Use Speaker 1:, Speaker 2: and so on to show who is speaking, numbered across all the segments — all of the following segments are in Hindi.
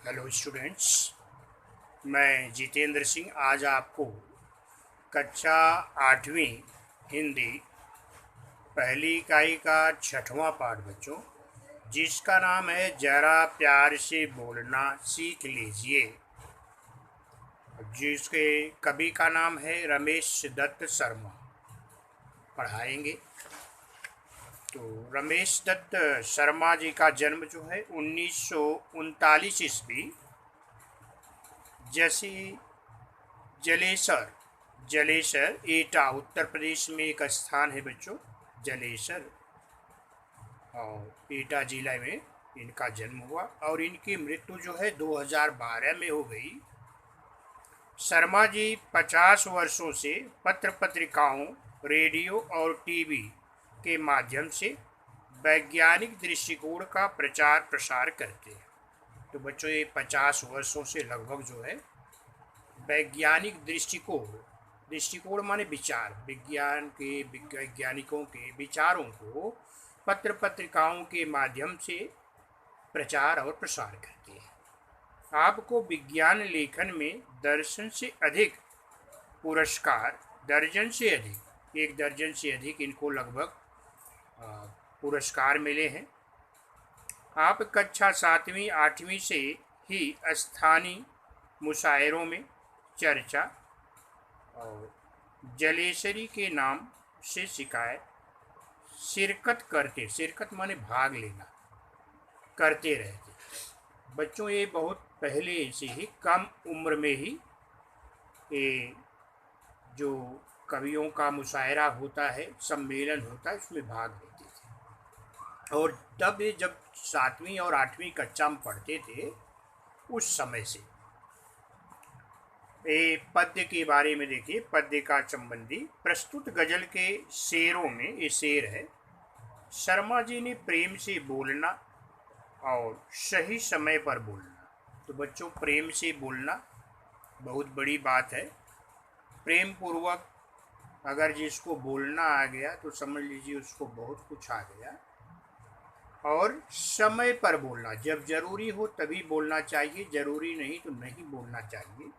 Speaker 1: हेलो स्टूडेंट्स, मैं जितेंद्र सिंह आज आपको कक्षा 8वीं हिंदी पहली इकाई का 6वां पाठ बच्चों, जिसका नाम है जरा प्यार से बोलना सीख लीजिए, जिसके कवि का नाम है रमेश दत्त शर्मा, पढ़ाएंगे। तो रमेश दत्त शर्मा जी का जन्म जो है 1939 ईस्वी जैसे जलेसर जलेसर एटा उत्तर प्रदेश में एक स्थान है बच्चों, जलेसर, और एटा जिला में इनका जन्म हुआ और इनकी मृत्यु जो है 2012 में हो गई। शर्मा जी 50 वर्षों से पत्र पत्रिकाओं, रेडियो और टीवी के माध्यम से वैज्ञानिक दृष्टिकोण का प्रचार प्रसार करते हैं। तो बच्चों ये 50 वर्षों से लगभग जो है वैज्ञानिक दृष्टिकोण माने विचार, विज्ञान के वैज्ञानिकों के विचारों को पत्र पत्रिकाओं के माध्यम से प्रचार और प्रसार करते हैं। आपको विज्ञान लेखन में दर्जन से अधिक पुरस्कार, एक दर्जन से अधिक इनको लगभग पुरस्कार मिले हैं। आप कक्षा 7वीं 8वीं से ही स्थानीय मुशायरों में चर्चा और जलेसरी के नाम से शिरकत माने भाग लेना करते रहते बच्चों। ये बहुत पहले से ही कम उम्र में ही ये जो कवियों का मुशायरा होता है, सम्मेलन होता है, उसमें भाग लेते थे। और तब ये जब 7वीं और 8वीं कक्षा में पढ़ते थे उस समय से ये पद्य के बारे में देखिए। पद्य का संबंधी प्रस्तुत गजल के शेरों में ये शेर है, शर्मा जी ने प्रेम से बोलना और सही समय पर बोलना। तो बच्चों प्रेम से बोलना बहुत बड़ी बात है। प्रेम पूर्वक अगर जिसको बोलना आ गया तो समझ लीजिए उसको बहुत कुछ आ गया। और समय पर बोलना, जब जरूरी हो तभी बोलना चाहिए, जरूरी नहीं तो नहीं बोलना चाहिए।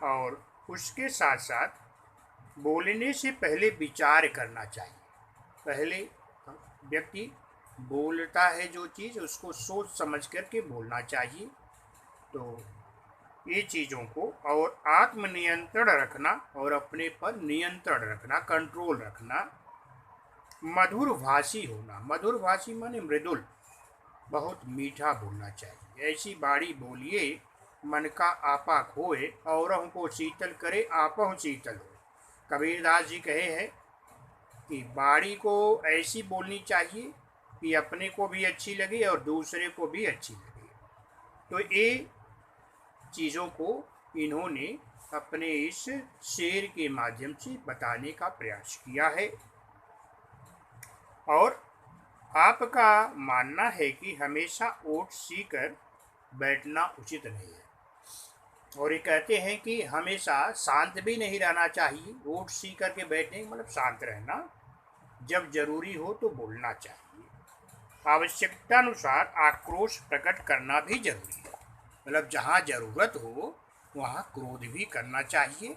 Speaker 1: और उसके साथ साथ बोलने से पहले विचार करना चाहिए। पहले व्यक्ति बोलता है जो चीज़ उसको सोच समझ करके बोलना चाहिए। तो ये चीज़ों को और आत्मनियंत्रण रखना और अपने पर नियंत्रण रखना, कंट्रोल रखना, मधुर भाषी होना। मधुर भाषी माने मृदुल, बहुत मीठा बोलना चाहिए। ऐसी बाड़ी बोलिए मन का आपा खोए, औरों को शीतल करे आपहु शीतल हो। कबीरदास जी कहे हैं कि बाड़ी को ऐसी बोलनी चाहिए कि अपने को भी अच्छी लगे और दूसरे को भी अच्छी लगे। तो ये चीज़ों को इन्होंने अपने इस शेर के माध्यम से बताने का प्रयास किया है। और आपका मानना है कि हमेशा ओट सीकर बैठना उचित नहीं है। और ये कहते हैं कि हमेशा शांत भी नहीं रहना चाहिए। ओट सी करके बैठने मतलब शांत रहना, जब जरूरी हो तो बोलना चाहिए। आवश्यकता अनुसार आक्रोश प्रकट करना भी जरूरी है, मतलब जहाँ जरूरत हो वहाँ क्रोध भी करना चाहिए,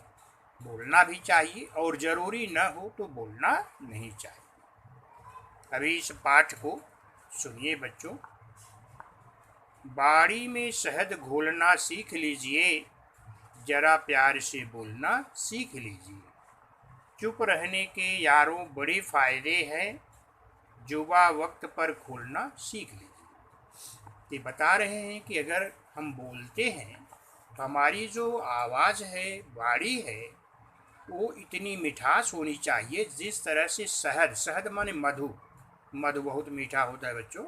Speaker 1: बोलना भी चाहिए, और जरूरी न हो तो बोलना नहीं चाहिए। अभी इस पाठ को सुनिए बच्चों। बाड़ी में शहद घोलना सीख लीजिए, जरा प्यार से बोलना सीख लीजिए। चुप रहने के यारों बड़े फायदे हैं, जुबा वक्त पर खोलना सीख लीजिए। ये बता रहे हैं कि अगर हम बोलते हैं तो हमारी जो आवाज़ है, वाणी है, वो इतनी मिठास होनी चाहिए जिस तरह से शहद माने मधु बहुत मीठा होता है बच्चों।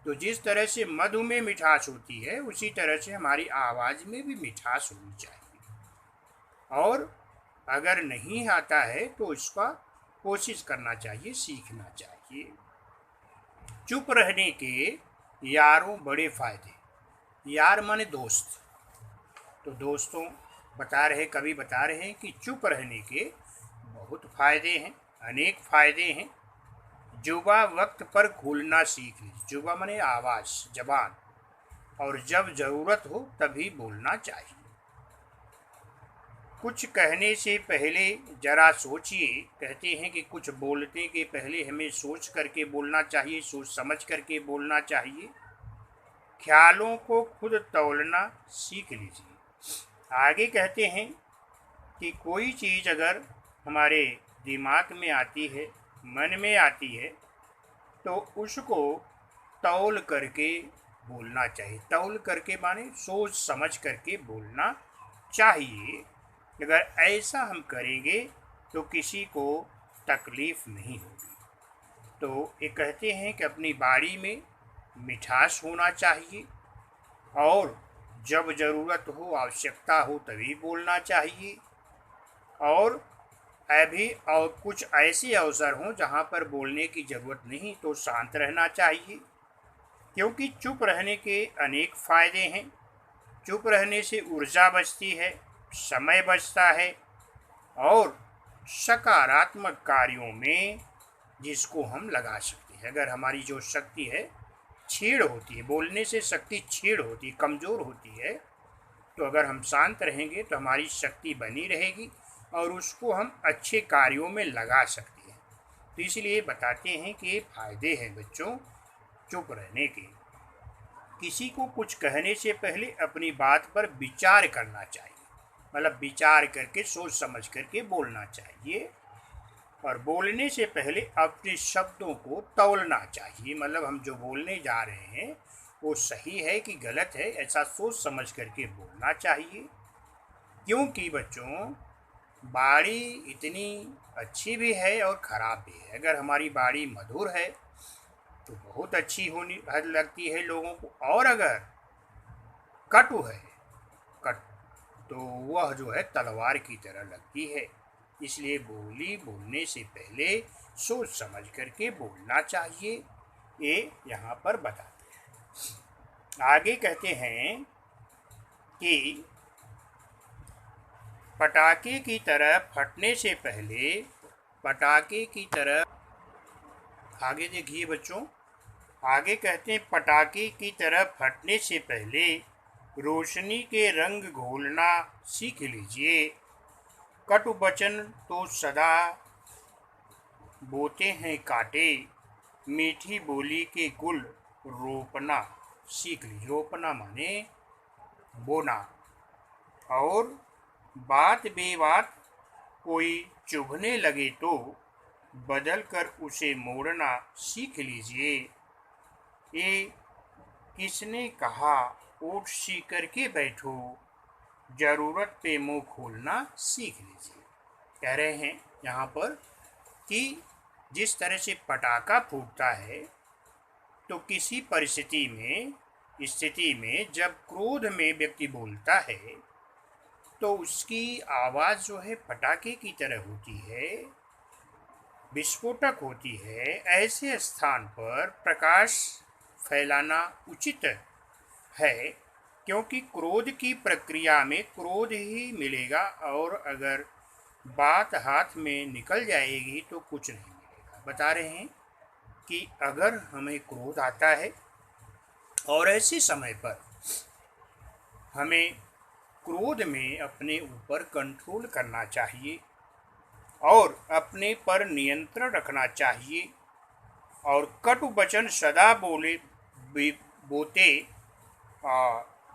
Speaker 1: तो जिस तरह से मधु में मिठास होती है उसी तरह से हमारी आवाज़ में भी मिठास होनी चाहिए। और अगर नहीं आता है तो इसका कोशिश करना चाहिए, सीखना चाहिए। चुप रहने के यारों बड़े फायदे। यार माने दोस्त। तो दोस्तों कवि बता रहे हैं कि चुप रहने के बहुत फायदे हैं, अनेक फायदे हैं। जुबा वक्त पर खोलना सीख लीजिए। जुबा माने आवाज़, जबान। और जब ज़रूरत हो तभी बोलना चाहिए। कुछ कहने से पहले ज़रा सोचिए। कहते हैं कि कुछ बोलने के पहले हमें सोच करके बोलना चाहिए, सोच समझ करके बोलना चाहिए। ख्यालों को खुद तौलना सीख लीजिए। आगे कहते हैं कि कोई चीज़ अगर हमारे दिमाग में आती है, मन में आती है, तो उसको तौल करके बोलना चाहिए। तौल करके माने सोच समझ करके बोलना चाहिए। अगर ऐसा हम करेंगे तो किसी को तकलीफ़ नहीं होगी। तो ये कहते हैं कि अपनी बारी में मिठास होना चाहिए और जब ज़रूरत हो, आवश्यकता हो तभी बोलना चाहिए। और अभी और कुछ ऐसे अवसर हों जहाँ पर बोलने की ज़रूरत नहीं तो शांत रहना चाहिए, क्योंकि चुप रहने के अनेक फ़ायदे हैं। चुप रहने से ऊर्जा बचती है, समय बचता है और सकारात्मक कार्यों में जिसको हम लगा सकते हैं। अगर हमारी जो शक्ति है छीड़ होती है, बोलने से शक्ति छीड़ होती है, कमज़ोर होती है, तो अगर हम शांत रहेंगे तो हमारी शक्ति बनी रहेगी और उसको हम अच्छे कार्यों में लगा सकते हैं। तो इसलिए बताते हैं कि ये फ़ायदे हैं बच्चों चुप रहने के। किसी को कुछ कहने से पहले अपनी बात पर विचार करना चाहिए, मतलब विचार करके सोच समझ करके बोलना चाहिए। और बोलने से पहले अपने शब्दों को तौलना चाहिए, मतलब हम जो बोलने जा रहे हैं वो सही है कि गलत है, ऐसा सोच समझ करके बोलना चाहिए। क्योंकि बच्चों बाणी इतनी अच्छी भी है और ख़राब भी है। अगर हमारी बाणी मधुर है तो बहुत अच्छी होनी लगती है लोगों को, और अगर कटु है कट तो वह जो है तलवार की तरह लगती है। इसलिए बोलने से पहले सोच समझ करके बोलना चाहिए, ये यहाँ पर बताते हैं। आगे कहते हैं कि पटाखे की तरह फटने से पहले, पटाखे की तरह, आगे देखिए बच्चों, आगे कहते हैं पटाखे की तरह फटने से पहले रोशनी के रंग घोलना सीख लीजिए। कटु वचन तो सदा बोते हैं कांटे, मीठी बोली के गुल रोपना सीख लीजिए। रोपना माने बोना। और बात बेबात कोई चुभने लगे तो बदल कर उसे मोड़ना सीख लीजिए। ये किसने कहा ओठ सी करके बैठो, ज़रूरत पे मुंह खोलना सीख लीजिए। कह रहे हैं यहाँ पर कि जिस तरह से पटाखा फूटता है तो किसी स्थिति में जब क्रोध में व्यक्ति बोलता है तो उसकी आवाज़ जो है पटाखे की तरह होती है, विस्फोटक होती है। ऐसे स्थान पर प्रकाश फैलाना उचित है, क्योंकि क्रोध की प्रक्रिया में क्रोध ही मिलेगा और अगर बात हाथ में निकल जाएगी तो कुछ नहीं मिलेगा। बता रहे हैं कि अगर हमें क्रोध आता है और ऐसे समय पर हमें क्रोध में अपने ऊपर कंट्रोल करना चाहिए और अपने पर नियंत्रण रखना चाहिए। और कटु वचन सदा बोते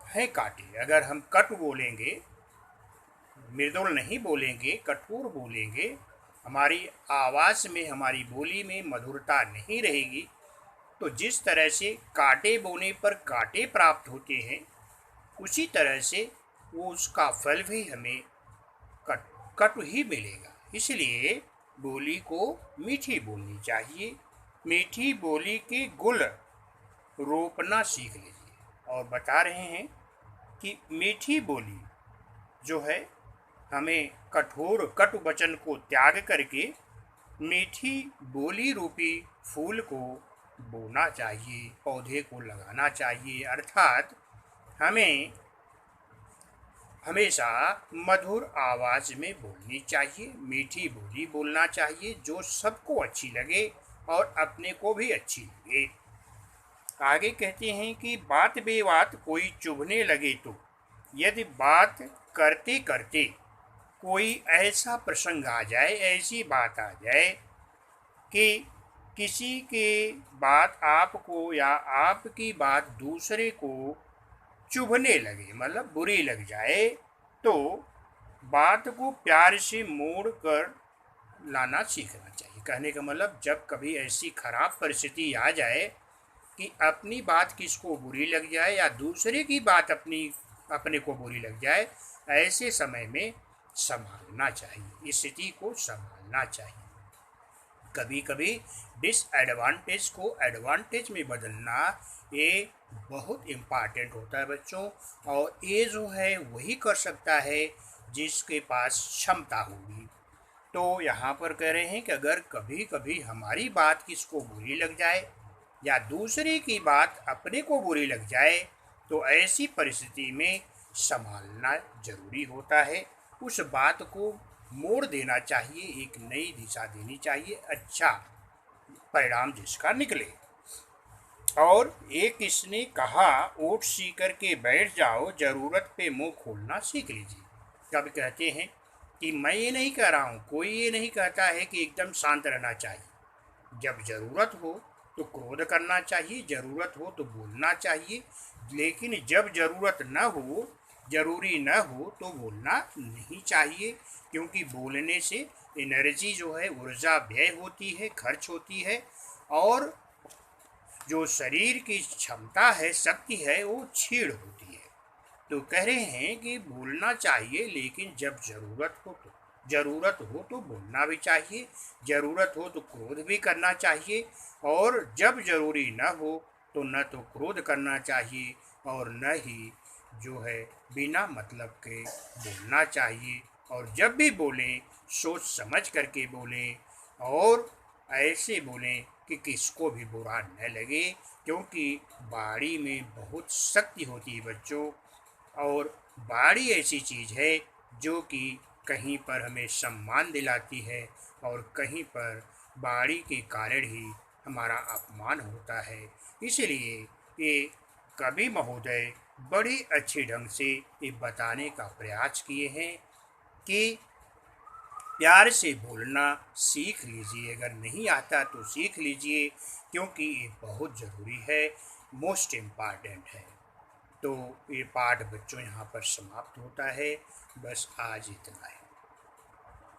Speaker 1: हैं काटे। अगर हम कटु बोलेंगे, मृदुल नहीं बोलेंगे, कठोर बोलेंगे, हमारी आवाज़ में, हमारी बोली में मधुरता नहीं रहेगी, तो जिस तरह से कांटे बोने पर कांटे प्राप्त होते हैं, उसी तरह से वो उसका फल भी हमें कटु ही मिलेगा। इसलिए बोली को मीठी बोलनी चाहिए। मीठी बोली के गुल रोपना सीख लीजिए। और बता रहे हैं कि मीठी बोली जो है हमें कठोर कटु वचन को त्याग करके मीठी बोली रूपी फूल को बोना चाहिए, पौधे को लगाना चाहिए। अर्थात हमें हमेशा मधुर आवाज़ में बोलनी चाहिए, मीठी बोली बोलना चाहिए जो सबको अच्छी लगे और अपने को भी अच्छी लगे। आगे कहते हैं कि बात बेबात कोई चुभने लगे तो, यदि बात करते करते कोई ऐसा प्रसंग आ जाए, ऐसी बात आ जाए कि किसी के बात आपको या आपकी बात दूसरे को चुभने लगे, मतलब बुरी लग जाए, तो बात को प्यार से मोड़ कर लाना सीखना चाहिए। कहने का मतलब जब कभी ऐसी खराब परिस्थिति आ जाए कि अपनी बात किसको बुरी लग जाए या दूसरे की बात अपने को बुरी लग जाए, ऐसे समय में संभालना चाहिए, स्थिति को संभालना चाहिए। कभी कभी डिसएडवांटेज को एडवांटेज में बदलना ये बहुत इम्पॉर्टेंट होता है बच्चों। और ये जो है वही कर सकता है जिसके पास क्षमता होगी। तो यहाँ पर कह रहे हैं कि अगर कभी कभी हमारी बात किसको बुरी लग जाए या दूसरे की बात अपने को बुरी लग जाए, तो ऐसी परिस्थिति में संभालना जरूरी होता है। उस बात को मोड़ देना चाहिए, एक नई दिशा देनी चाहिए, अच्छा परिणाम जिसका निकले। और एक किसने कहा, ओट सी करके बैठ जाओ, जरूरत पे मुंह खोलना सीख लीजिए। कभी कहते हैं कि मैं ये नहीं कह रहा हूँ, कोई ये नहीं कहता है कि एकदम शांत रहना चाहिए। जब ज़रूरत हो तो क्रोध करना चाहिए, ज़रूरत हो तो बोलना चाहिए, लेकिन जब ज़रूरत न हो, ज़रूरी न हो तो बोलना नहीं चाहिए, क्योंकि बोलने से एनर्जी जो है, ऊर्जा व्यय होती है, खर्च होती है, और जो शरीर की क्षमता है, शक्ति है, वो छीड़ होती है। तो कह रहे हैं कि बोलना चाहिए, लेकिन जब ज़रूरत हो तो बोलना भी चाहिए, ज़रूरत हो तो क्रोध भी करना चाहिए, और जब ज़रूरी न हो तो न तो क्रोध करना चाहिए और न ही जो है बिना मतलब के बोलना चाहिए। और जब भी बोलें सोच समझ करके बोलें, और ऐसे बोलें कि किसको भी बुरा न लगे, क्योंकि बाणी में बहुत शक्ति होती है बच्चों। और बाणी ऐसी चीज़ है जो कि कहीं पर हमें सम्मान दिलाती है, और कहीं पर बाणी के कारण ही हमारा अपमान होता है। इसलिए ये कवि महोदय बड़े अच्छे ढंग से ये बताने का प्रयास किए हैं कि प्यार से बोलना सीख लीजिए, अगर नहीं आता तो सीख लीजिए, क्योंकि ये बहुत ज़रूरी है, मोस्ट इम्पॉर्टेंट है। तो ये पाठ बच्चों यहाँ पर समाप्त होता है। बस आज इतना है।